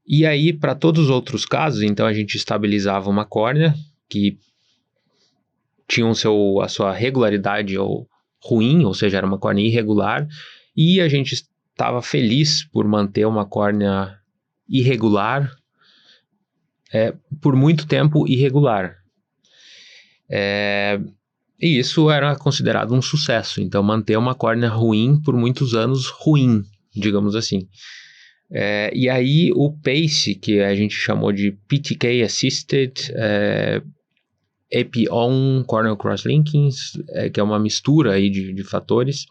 E aí, para todos os outros casos, então a gente estabilizava uma córnea que tinha a sua regularidade ruim, ou seja, era uma córnea irregular, e a gente estava feliz por manter uma córnea irregular por muito tempo irregular. E isso era considerado um sucesso, então manter uma córnea ruim por muitos anos ruim, digamos assim. E aí o PACE, que a gente chamou de PTK Assisted Epi-on Corneal Crosslinking, que é uma mistura aí de fatores.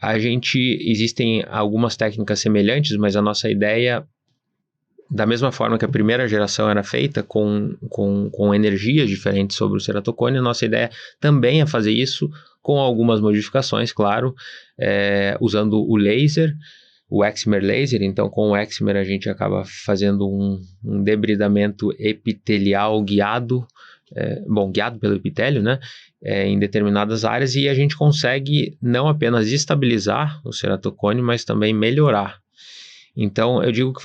Existem algumas técnicas semelhantes, mas a nossa ideia, da mesma forma que a primeira geração era feita com energias diferentes sobre o ceratocone, a nossa ideia também é fazer isso com algumas modificações, claro, usando o laser, o excimer laser. Então, com o excimer a gente acaba fazendo um debridamento epitelial guiado, guiado pelo epitélio, né, em determinadas áreas, e a gente consegue não apenas estabilizar o ceratocone, mas também melhorar. Então, eu digo que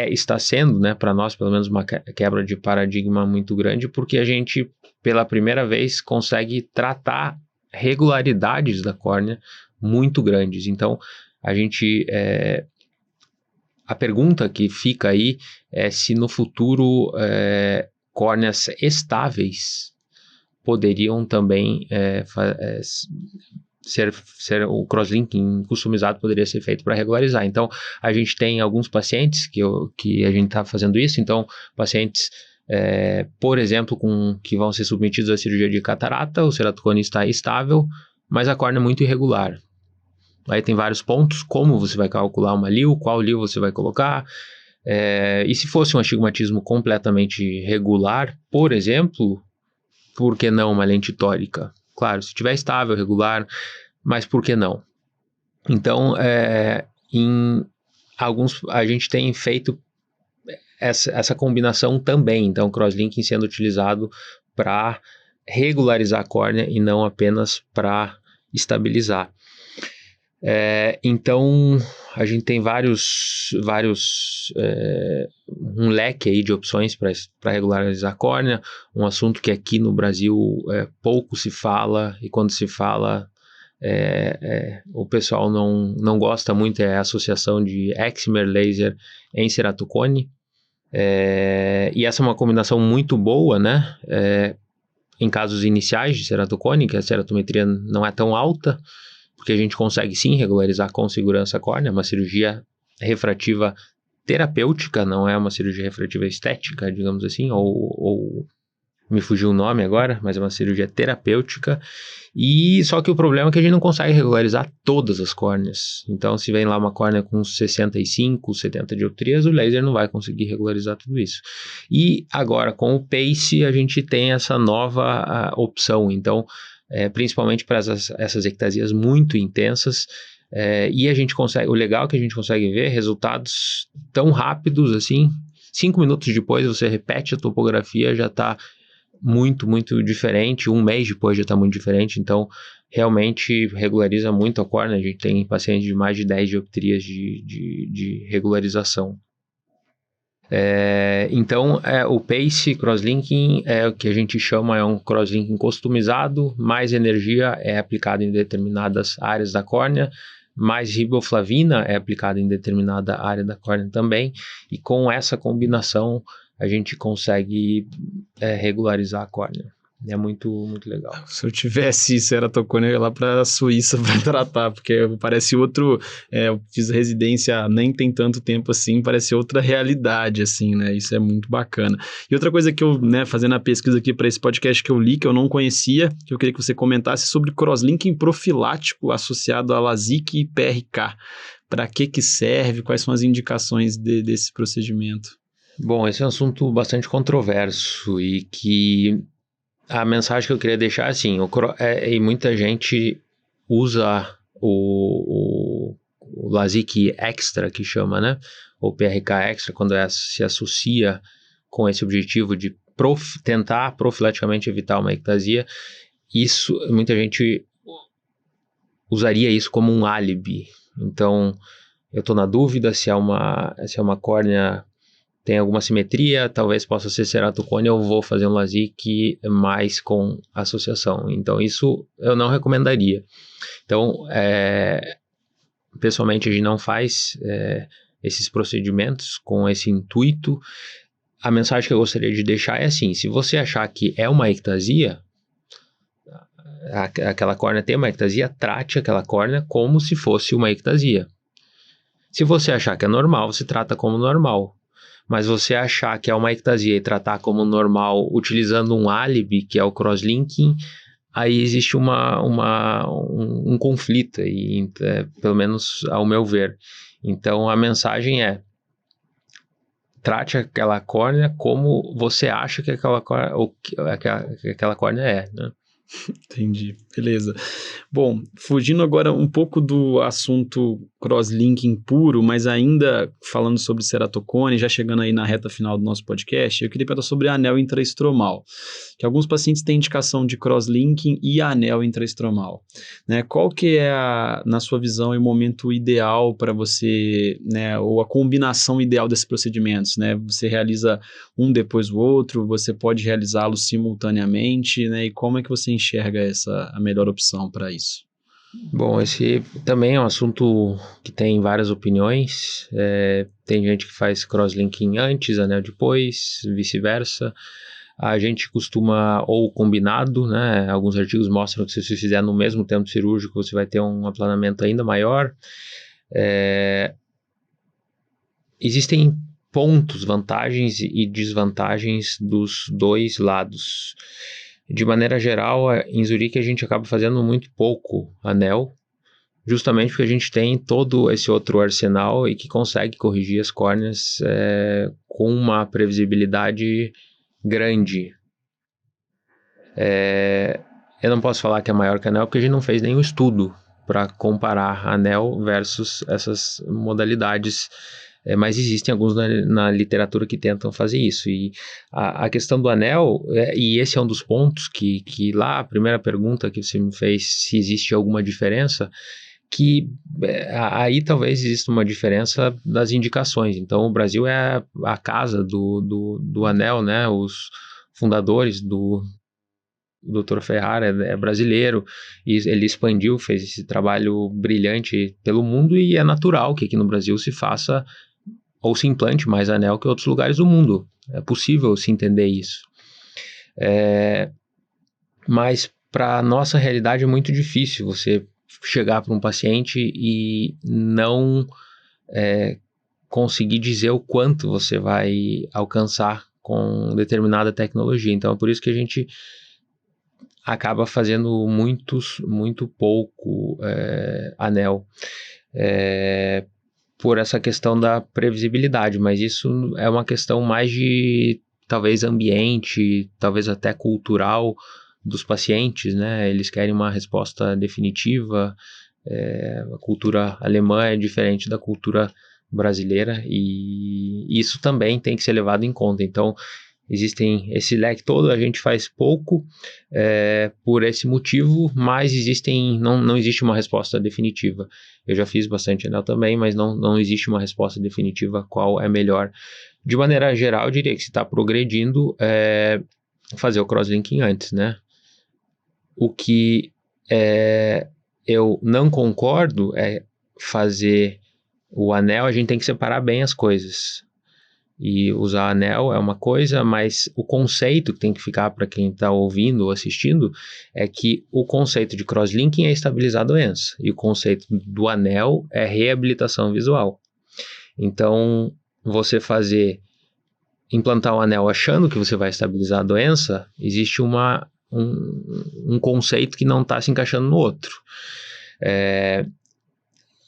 está sendo, né, para nós, pelo menos, uma quebra de paradigma muito grande, porque a gente, pela primeira vez, consegue tratar regularidades da córnea muito grandes. Então, a pergunta que fica aí é se no futuro córneas estáveis poderiam também o crosslinking customizado poderia ser feito para regularizar. Então, a gente tem alguns pacientes que a gente está fazendo isso. Então, pacientes, por exemplo, que vão ser submetidos à cirurgia de catarata, o ceratocone está estável, mas a córnea é muito irregular. Aí tem vários pontos, como você vai calcular uma LIO, qual LIO você vai colocar. E se fosse um astigmatismo completamente regular, por exemplo, por que não uma lente tórica? Claro, se estiver estável, regular, mas por que não? Então, a gente tem feito essa combinação também. Então, crosslinking sendo utilizado para regularizar a córnea e não apenas para estabilizar. Então, a gente tem um leque aí de opções para regularizar a córnea, um assunto que aqui no Brasil pouco se fala, e quando se fala, o pessoal não gosta muito, é a associação de excimer laser em ceratocone, e essa é uma combinação muito boa, né? Em casos iniciais de ceratocone, que a ceratometria não é tão alta, porque a gente consegue sim regularizar com segurança a córnea, uma cirurgia refrativa terapêutica, não é uma cirurgia refrativa estética, digamos assim, ou me fugiu o nome agora, mas é uma cirurgia terapêutica, e só que o problema é que a gente não consegue regularizar todas as córneas. Então, se vem lá uma córnea com 65, 70 dioptrias, o laser não vai conseguir regularizar tudo isso. E agora, com o PACE, a gente tem essa nova opção. Então, principalmente para essas ectasias muito intensas, e a gente consegue, o legal é que a gente consegue ver resultados tão rápidos assim, 5 minutos depois você repete a topografia, já está muito, muito diferente, um mês depois já está muito diferente, então realmente regulariza muito a córnea. A gente tem pacientes de mais de 10 dioptrias de regularização. Então, o PACE crosslinking é o que a gente chama, um crosslinking customizado, mais energia é aplicada em determinadas áreas da córnea, mais riboflavina é aplicada em determinada área da córnea também, e com essa combinação a gente consegue regularizar a córnea. É muito, muito legal. Se eu tivesse ceratocone, eu ia lá para a Suíça para tratar, porque parece outro... eu fiz residência nem tem tanto tempo assim, parece outra realidade, assim, né? Isso é muito bacana. E outra coisa que eu, fazendo a pesquisa aqui para esse podcast que eu li, que eu não conhecia, que eu queria que você comentasse sobre crosslinking profilático associado a LASIK e PRK. Para que serve? Quais são as indicações desse procedimento? Bom, esse é um assunto bastante controverso e que... A mensagem que eu queria deixar é assim, e muita gente usa o LASIK Extra, que chama, né? Ou PRK Extra, quando se associa com esse objetivo de tentar profilaticamente evitar uma ectasia. Muita gente usaria isso como um álibi. Então, eu estou na dúvida se é uma córnea... tem alguma simetria, talvez possa ser ceratocone, eu vou fazer um LASIK mais com associação. Então, isso eu não recomendaria. Então, pessoalmente, a gente não faz esses procedimentos com esse intuito. A mensagem que eu gostaria de deixar é assim, se você achar que é uma ectasia, aquela córnea tem uma ectasia, trate aquela córnea como se fosse uma ectasia. Se você achar que é normal, você trata como normal. Mas você achar que é uma ectasia e tratar como normal utilizando um álibi, que é o crosslinking, aí existe um conflito, aí, pelo menos ao meu ver. Então a mensagem é: trate aquela córnea como você acha que aquela córnea é, né? Entendi, beleza. Bom, fugindo agora um pouco do assunto crosslinking puro, mas ainda falando sobre ceratocone, já chegando aí na reta final do nosso podcast, eu queria perguntar sobre anel intraestromal, que alguns pacientes têm indicação de crosslinking e anel intraestromal, né? Qual que é, na sua visão, o momento ideal para você, né, ou a combinação ideal desses procedimentos, né? Você realiza um depois do outro, você pode realizá-los simultaneamente, né? E como é que você enxerga a melhor opção para isso? Bom, esse também é um assunto que tem várias opiniões. Tem gente que faz crosslinking antes, anel depois, vice-versa. A gente costuma, ou combinado, né? Alguns artigos mostram que se você fizer no mesmo tempo cirúrgico, você vai ter um aplanamento ainda maior. Existem pontos, vantagens e desvantagens dos dois lados. De maneira geral, em Zurique a gente acaba fazendo muito pouco anel, justamente porque a gente tem todo esse outro arsenal e que consegue corrigir as córneas com uma previsibilidade grande. Eu não posso falar que é maior que anel porque a gente não fez nenhum estudo para comparar anel versus essas modalidades mas existem alguns na literatura que tentam fazer isso. E a questão do anel, e esse é um dos pontos que lá, a primeira pergunta que você me fez, se existe alguma diferença, que aí talvez exista uma diferença das indicações. Então, o Brasil é a casa do anel, né? Os fundadores o Dr. Ferrara é brasileiro, e ele expandiu, fez esse trabalho brilhante pelo mundo, e é natural que aqui no Brasil se faça ou se implante mais anel que em outros lugares do mundo. É possível se entender isso. Mas para a nossa realidade é muito difícil você chegar para um paciente e não conseguir dizer o quanto você vai alcançar com determinada tecnologia. Então é por isso que a gente acaba fazendo muito pouco anel, por essa questão da previsibilidade, mas isso é uma questão mais de talvez ambiente, talvez até cultural dos pacientes, né? Eles querem uma resposta definitiva. A cultura alemã é diferente da cultura brasileira, e isso também tem que ser levado em conta. Então, existem esse leque todo, a gente faz pouco por esse motivo, mas não existe uma resposta definitiva. Eu já fiz bastante anel também, mas não existe uma resposta definitiva qual é melhor. De maneira geral, eu diria que se está progredindo, fazer o crosslinking antes, né? O que eu não concordo é fazer o anel, a gente tem que separar bem as coisas. E usar anel é uma coisa, mas o conceito que tem que ficar para quem está ouvindo ou assistindo é que o conceito de crosslinking é estabilizar a doença, e o conceito do anel é reabilitação visual. Então, você implantar um anel achando que você vai estabilizar a doença, existe um conceito que não está se encaixando no outro.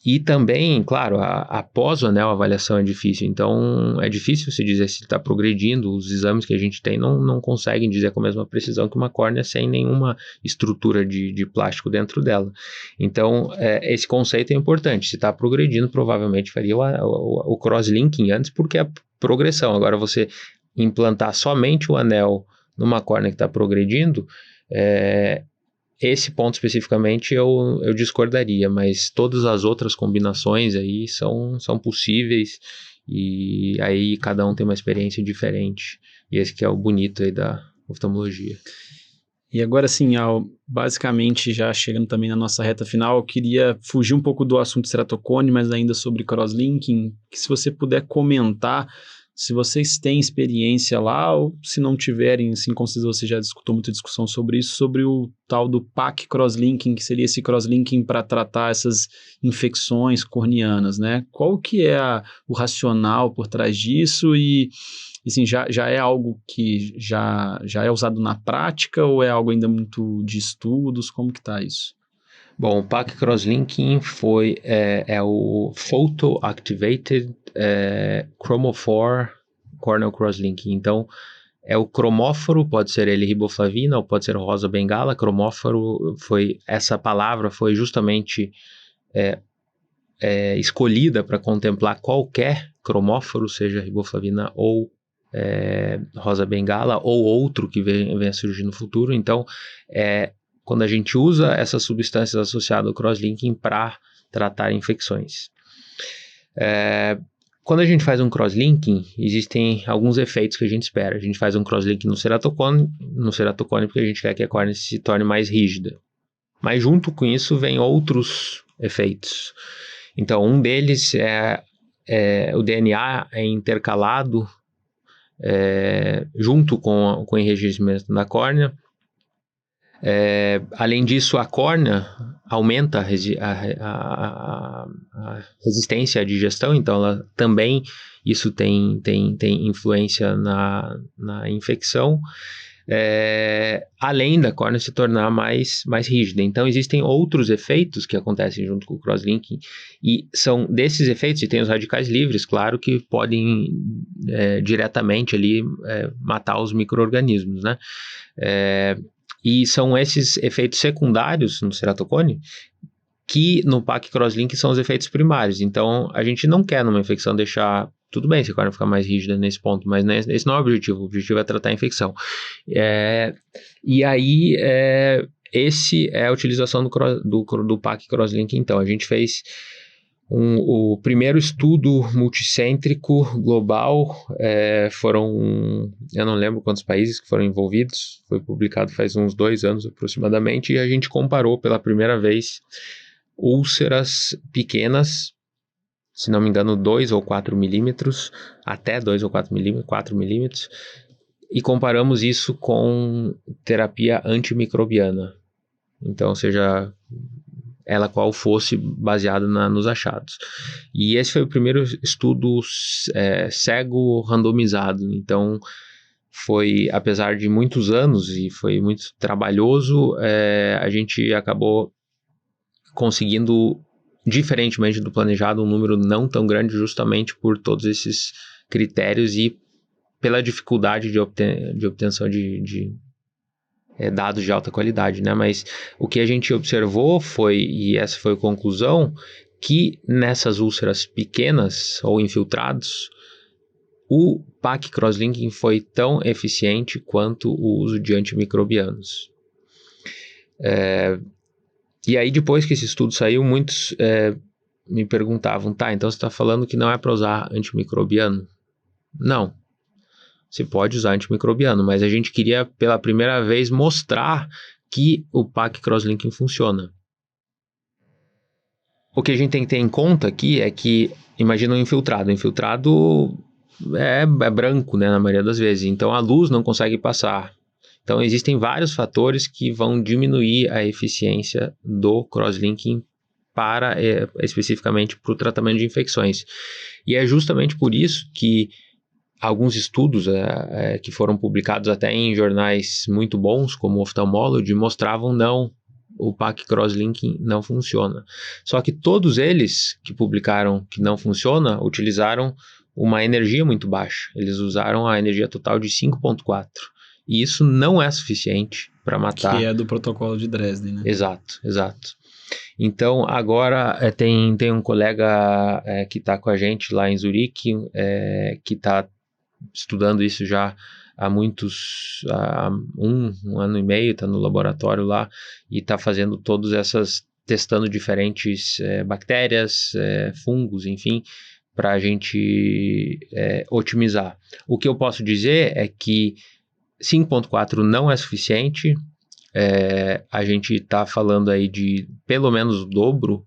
E também, claro, após o anel a avaliação é difícil, então é difícil se dizer se está progredindo. Os exames que a gente tem não conseguem dizer com a mesma precisão que uma córnea sem nenhuma estrutura de plástico dentro dela. Então, esse conceito é importante. Se está progredindo, provavelmente faria o crosslinking antes, porque é a progressão. Agora, você implantar somente o anel numa córnea que está progredindo, esse ponto especificamente eu discordaria, mas todas as outras combinações aí são possíveis, e aí cada um tem uma experiência diferente, e esse que é o bonito aí da oftalmologia. E agora sim, basicamente já chegando também na nossa reta final, eu queria fugir um pouco do assunto ceratocone, mas ainda sobre crosslinking, que se você puder comentar se vocês têm experiência lá, ou se não tiverem, assim, com certeza você já escutou muita discussão sobre isso, sobre o tal do PAC crosslinking, que seria esse crosslinking para tratar essas infecções corneanas, né? Qual que é o racional por trás disso, e assim, já é algo que já é usado na prática, ou é algo ainda muito de estudos? Como que está isso? Bom, o PAC crosslinking é o Photo Activated Chromophore Corneal Crosslinking. Então, é o cromóforo, pode ser ele riboflavina ou pode ser rosa bengala. Cromóforo essa palavra foi justamente escolhida para contemplar qualquer cromóforo, seja riboflavina ou rosa bengala, ou outro que venha a surgir no futuro. Então, quando a gente usa essas substâncias associadas ao crosslinking para tratar infecções. Quando a gente faz um crosslinking, existem alguns efeitos que a gente espera. A gente faz um crosslinking no ceratocone porque a gente quer que a córnea se torne mais rígida. Mas junto com isso vem outros efeitos. Então, um deles o DNA é intercalado junto com o enrijecimento da córnea. Além disso, a córnea aumenta a resistência à digestão, então ela também, isso tem influência na infecção, além da córnea se tornar mais rígida. Então existem outros efeitos que acontecem junto com o crosslinking, e são desses efeitos, e tem os radicais livres, claro, que podem diretamente ali matar os micro-organismos, né? E são esses efeitos secundários no ceratocone que no PAC crosslink são os efeitos primários. Então, a gente não quer numa infecção deixar... Tudo bem se a córnea ficar mais rígida nesse ponto, mas esse não é o objetivo. O objetivo é tratar a infecção. E aí, esse é a utilização do PAC crosslink. Então, a gente fez o primeiro estudo multicêntrico global. Eu não lembro quantos países que foram envolvidos. Foi publicado faz uns 2 anos aproximadamente. E a gente comparou pela primeira vez úlceras pequenas, se não me engano 2 ou 4 milímetros, até 2 ou 4 milímetros, e comparamos isso com terapia antimicrobiana. Então, seja ela qual fosse, baseada nos achados. E esse foi o primeiro estudo cego randomizado. Então, foi, apesar de muitos anos e foi muito trabalhoso, a gente acabou conseguindo, diferentemente do planejado, um número não tão grande, justamente por todos esses critérios e pela dificuldade de obtenção de dados de alta qualidade, né? Mas o que a gente observou foi, e essa foi a conclusão, que nessas úlceras pequenas ou infiltrados, o PAC crosslinking foi tão eficiente quanto o uso de antimicrobianos. E aí, depois que esse estudo saiu, muitos me perguntavam, tá, então você está falando que não é para usar antimicrobiano? Não. Você pode usar antimicrobiano, mas a gente queria, pela primeira vez, mostrar que o PAC crosslinking funciona. O que a gente tem que ter em conta aqui é que, imagina um infiltrado. O infiltrado é branco, né, na maioria das vezes, então a luz não consegue passar. Então, existem vários fatores que vão diminuir a eficiência do crosslinking especificamente para o tratamento de infecções. E é justamente por isso que alguns estudos que foram publicados até em jornais muito bons, como o Ophthalmology, mostravam o PAC crosslinking não funciona. Só que todos eles que publicaram que não funciona, utilizaram uma energia muito baixa. Eles usaram a energia total de 5.4. E isso não é suficiente para matar... Que é do protocolo de Dresden, né? Exato. Então, agora tem um colega que está com a gente lá em Zurique, que está estudando isso já há um ano e meio, está no laboratório lá e está fazendo testando diferentes bactérias, fungos, enfim, para a gente otimizar. O que eu posso dizer é que 5.4 não é suficiente, a gente está falando aí de pelo menos o dobro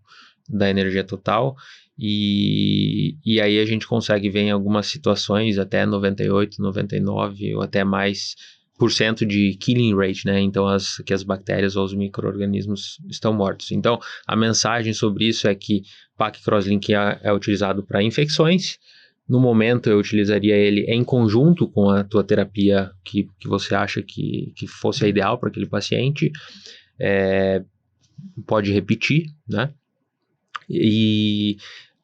da energia total, e aí a gente consegue ver em algumas situações até 98, 99 ou até mais % de killing rate, né? Então que as bactérias ou os micro-organismos estão mortos. Então a mensagem sobre isso é que PAC crosslink é utilizado para infecções. No momento eu utilizaria ele em conjunto com a tua terapia que você acha que fosse a ideal para aquele paciente. Pode repetir, né? E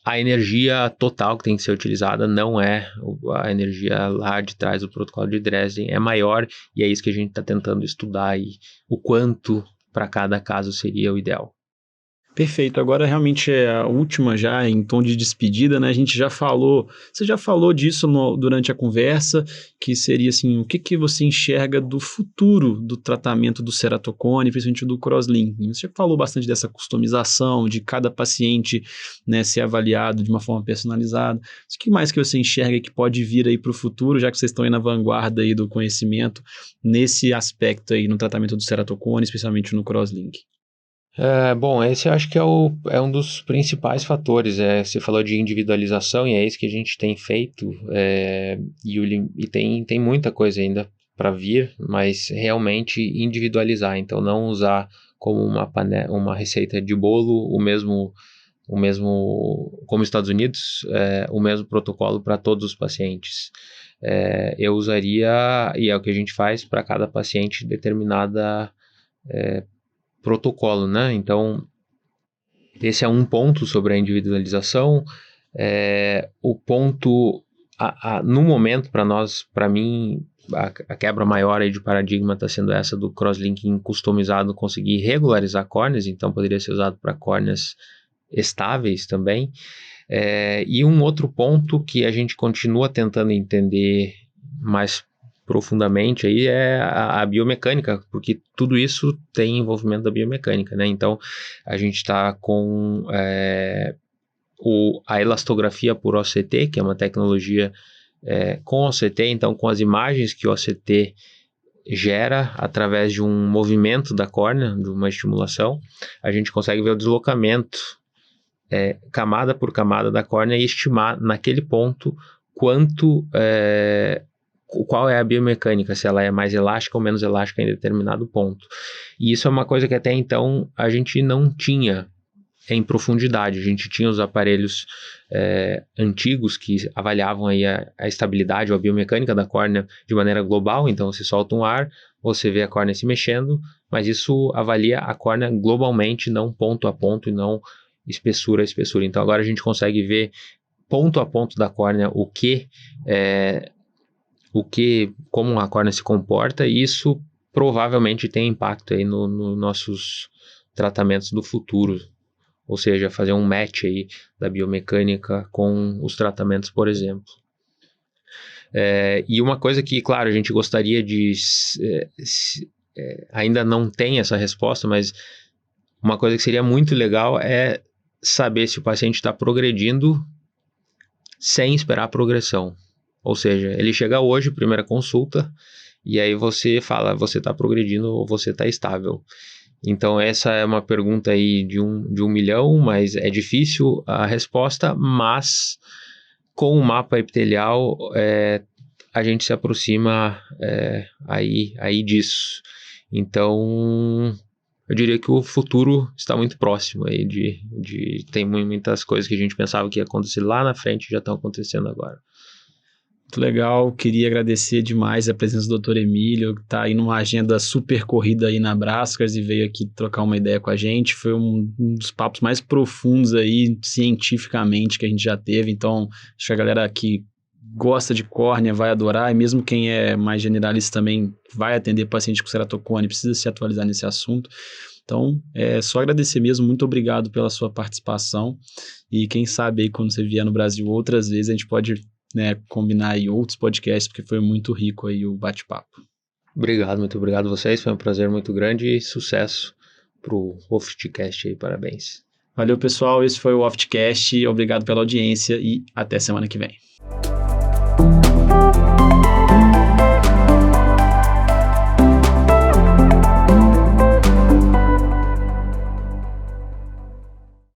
a energia total que tem que ser utilizada não é a energia lá de trás do protocolo de Dresden, é maior, e é isso que a gente está tentando estudar aí, o quanto para cada caso seria o ideal. Perfeito, agora realmente é a última já em tom de despedida, né? Você já falou disso durante a conversa, que seria assim, o que você enxerga do futuro do tratamento do ceratocone, principalmente do crosslinking? Você já falou bastante dessa customização, de cada paciente, né, ser avaliado de uma forma personalizada. O que mais que você enxerga que pode vir aí para o futuro, já que vocês estão aí na vanguarda aí do conhecimento, nesse aspecto aí no tratamento do ceratocone, especialmente no crosslinking? Bom, esse eu acho que é um dos principais fatores. Você falou de individualização e é isso que a gente tem feito, e tem muita coisa ainda para vir, mas realmente individualizar. Então, não usar como uma receita de bolo o mesmo como Estados Unidos, o mesmo protocolo para todos os pacientes. Eu usaria, e é o que a gente faz para cada paciente, determinada protocolo, né? Então, esse é um ponto sobre a individualização. O ponto, no momento, para mim, a quebra maior aí de paradigma está sendo essa do crosslinking customizado, conseguir regularizar córneas, então poderia ser usado para córneas estáveis também. E um outro ponto que a gente continua tentando entender mais profundamente aí é a biomecânica, porque tudo isso tem envolvimento da biomecânica, né? Então, a gente está com a elastografia por OCT, que é uma tecnologia com OCT, então com as imagens que o OCT gera através de um movimento da córnea, de uma estimulação, a gente consegue ver o deslocamento camada por camada da córnea e estimar naquele ponto qual é a biomecânica, se ela é mais elástica ou menos elástica em determinado ponto. E isso é uma coisa que até então a gente não tinha em profundidade. A gente tinha os aparelhos antigos que avaliavam aí a estabilidade ou a biomecânica da córnea de maneira global, então você solta um ar, você vê a córnea se mexendo, mas isso avalia a córnea globalmente, não ponto a ponto e não espessura a espessura. Então agora a gente consegue ver ponto a ponto da córnea como a córnea se comporta, e isso provavelmente tem impacto aí nos nossos tratamentos do futuro, ou seja, fazer um match aí da biomecânica com os tratamentos, por exemplo. E uma coisa que, claro, a gente gostaria de ainda não tem essa resposta, mas uma coisa que seria muito legal é saber se o paciente está progredindo sem esperar a progressão. Ou seja, ele chega hoje, primeira consulta, e aí você fala, você está progredindo ou você está estável. Então essa é uma pergunta aí de um milhão, mas é difícil a resposta, mas com o mapa epitelial a gente se aproxima aí disso. Então eu diria que o futuro está muito próximo aí tem muitas coisas que a gente pensava que ia acontecer lá na frente já estão acontecendo agora. Muito legal, queria agradecer demais a presença do Dr. Emílio, que está aí numa agenda super corrida aí na Brascas e veio aqui trocar uma ideia com a gente. Foi um dos papos mais profundos aí, cientificamente, que a gente já teve. Então, acho que a galera que gosta de córnea vai adorar, e mesmo quem é mais generalista também vai atender paciente com ceratocone, precisa se atualizar nesse assunto. Então, é só agradecer mesmo, muito obrigado pela sua participação, e quem sabe aí quando você vier no Brasil outras vezes a gente pode combinar aí outros podcasts, porque foi muito rico aí o bate-papo. Obrigado, muito obrigado a vocês, foi um prazer muito grande e sucesso pro Oftcast aí, parabéns. Valeu, pessoal, esse foi o Oftcast, obrigado pela audiência e até semana que vem.